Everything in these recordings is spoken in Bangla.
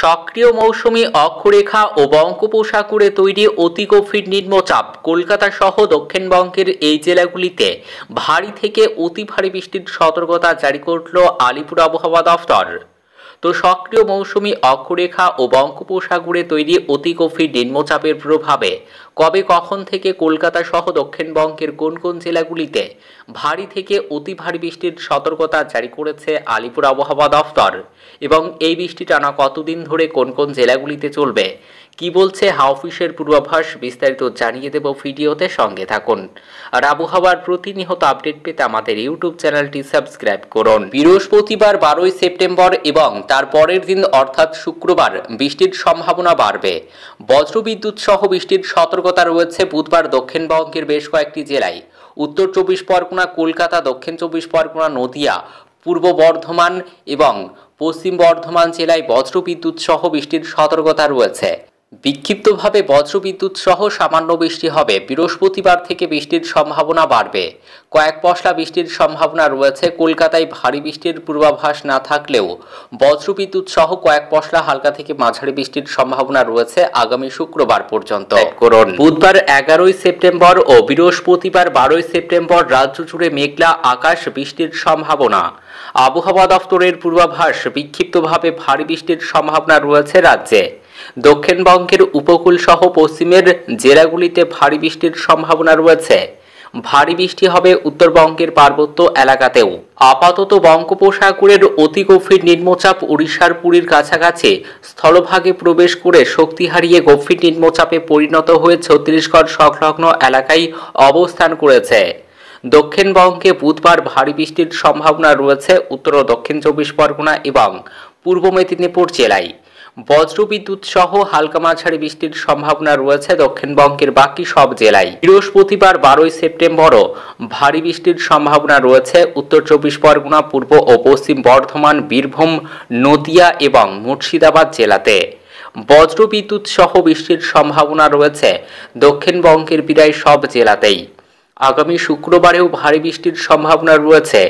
সক্রিয় মৌসুমি অক্ষরেখা ও বঙ্গোপসাগরে তৈরি অতি গভীর নিম্নচাপ কলকাতা সহ দক্ষিণবঙ্গের এই জেলাগুলিতে ভারী থেকে অতি ভারী বৃষ্টির সতর্কতা জারি করল আলিপুর আবহাওয়া দফতর। তো সক্রিয় মৌসুমি অক্ষরেখা ও বঙ্গোপসাগরে তৈরি অতি গভীর নিম্নচাপের প্রভাবে কবে কখন থেকে কলকাতা সহ দক্ষিণবঙ্গের কোন কোন জেলাগুলিতে ভারী থেকে অতি ভারী বৃষ্টির সতর্কতা জারি করেছে আলিপুর আবহাওয়া দফতর এবং এই বৃষ্টি টানা কতদিন ধরে কোন কোন জেলাগুলিতে চলবে, কি বলছে হাওয়া অফিসের পূর্বাভাস, বিস্তারিত জানিয়ে দেব ভিডিওতে। সঙ্গে থাকুন আর আবহাওয়ার প্রতিনিয়ত আপডেট পেতে আমাদের ইউটিউব চ্যানেলটি সাবস্ক্রাইব করুন। বৃহস্পতিবার 12 সেপ্টেম্বর এবং তার পরের দিন অর্থাৎ শুক্রবার বৃষ্টির সম্ভাবনা বাড়বে। বজ্রবিদ্যুৎ সহ বৃষ্টির সতর্কতা রয়েছে বুধবার দক্ষিণবঙ্গের বেশ কয়েকটি জেলায়। উত্তর 24 পরগনা, কলকাতা, দক্ষিণ 24 পরগনা, নদিয়া, পূর্ব বর্ধমান এবং পশ্চিম বর্ধমান জেলায় বজ্রবিদ্যুৎ সহ বৃষ্টির সতর্কতা রয়েছে। বিক্ষিপ্তভাবে বজ্রবিদ্যুৎ সহ সামান্য বৃষ্টি হবে। বৃহস্পতিবার থেকে বৃষ্টির সম্ভাবনা বাড়বে। কয়েক পশলা বৃষ্টির সম্ভাবনা রয়েছে। কলকাতায় ভারী বৃষ্টির পূর্বাভাস না থাকলেও বজ্রবিদ্যুৎ সহ কয়েক পশলা হালকা থেকে মাঝারি বৃষ্টির সম্ভাবনা রয়েছে আগামী শুক্রবার পর্যন্ত। বুধবার 11 সেপ্টেম্বর ও বৃহস্পতিবার 12 সেপ্টেম্বর রাজ্য জুড়ে মেঘলা আকাশ, বৃষ্টির সম্ভাবনা। আবহাওয়া দফতরের পূর্বাভাস, বিক্ষিপ্তভাবে ভারী বৃষ্টির সম্ভাবনা রয়েছে রাজ্যে। দক্ষিণবঙ্গের উপকূল সহ পশ্চিমের জেলাগুলিতে ভারী বৃষ্টির সম্ভাবনা রয়েছে। ভারী বৃষ্টি হবে উত্তরবঙ্গের পার্বত্য এলাকাতেও। আপাতত বঙ্গোপসাগরের অতি গভীর নিম্নচাপ উড়িষ্যার পুরীর কাছাকাছি স্থলভাগে প্রবেশ করে শক্তি হারিয়ে গভীর নিম্নচাপে পরিণত হয়ে ছত্তিশগড় সংলগ্ন এলাকায় অবস্থান করেছে। দক্ষিণবঙ্গে বুধবার ভারী বৃষ্টির সম্ভাবনা রয়েছে উত্তর ও দক্ষিণ 24 পরগনা এবং পূর্ব মেদিনীপুর জেলায়। বজ্রবিদ্যুৎ সহ হালকা মাঝারি বৃষ্টির সম্ভাবনা রয়েছে দক্ষিণবঙ্গের বাকি সব জেলায়। বৃহস্পতিবার 12 সেপ্টেম্বরও ভারী বৃষ্টির সম্ভাবনা রয়েছে উত্তর 24 পরগনা, পূর্ব ও পশ্চিম বর্ধমান, বীরভূম, নদিয়া এবং মুর্শিদাবাদ জেলাতে। বজ্রবিদ্যুৎ সহ বৃষ্টির সম্ভাবনা রয়েছে দক্ষিণবঙ্গের প্রায় সব জেলাতেই। আগামী শুক্রবারেও ভারী বৃষ্টির সম্ভাবনা রয়েছে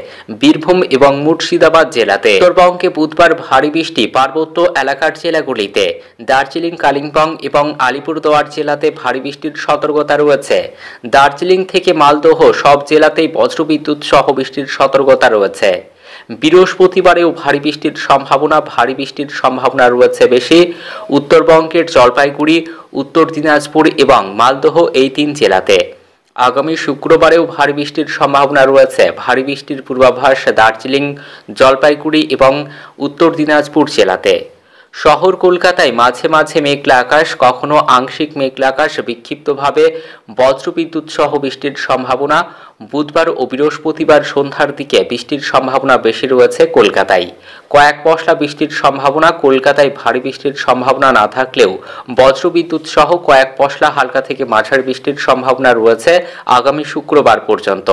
বীরভূম এবং মুর্শিদাবাদ জেলাতে। উত্তরবঙ্গে বুধবার ভারী বৃষ্টি পার্বত্য এলাকার জেলাগুলিতে। দার্জিলিং, কালিম্পং এবং আলিপুরদুয়ার জেলাতে ভারী বৃষ্টির সতর্কতা রয়েছে। দার্জিলিং থেকে মালদহ সব জেলাতেই বজ্রবিদ্যুৎ সহ বৃষ্টির সতর্কতা রয়েছে। বৃহস্পতিবারেও ভারী বৃষ্টির সম্ভাবনা রয়েছে বেশি। উত্তরবঙ্গের জলপাইগুড়ি, উত্তর দিনাজপুর এবং মালদহ এই 3 জেলাতে। আগামী শুক্রবারেও ভারী বৃষ্টির সম্ভাবনা রয়েছে। ভারী বৃষ্টির পূর্বাভাস দার্জিলিং, জলপাইগুড়ি এবং উত্তর দিনাজপুর জেলাতে। শহর কলকাতায় মাঝে মাঝে মেঘলা আকাশ, কখনো আংশিক মেঘলা আকাশ, বিক্ষিপ্তভাবে বজ্রবিদ্যুৎ সহ বৃষ্টির সম্ভাবনা। বুধবার ও বৃহস্পতিবার সন্ধ্যার দিকে বৃষ্টির সম্ভাবনা বেশি রয়েছে কলকাতায়। কয়েক পশলা বৃষ্টির সম্ভাবনা। কলকাতায় ভারী বৃষ্টির সম্ভাবনা না থাকলেও বজ্রবিদ্যুৎ সহ কয়েক পশলা হালকা থেকে মাঝারি বৃষ্টির সম্ভাবনা রয়েছে আগামী শুক্রবার পর্যন্ত।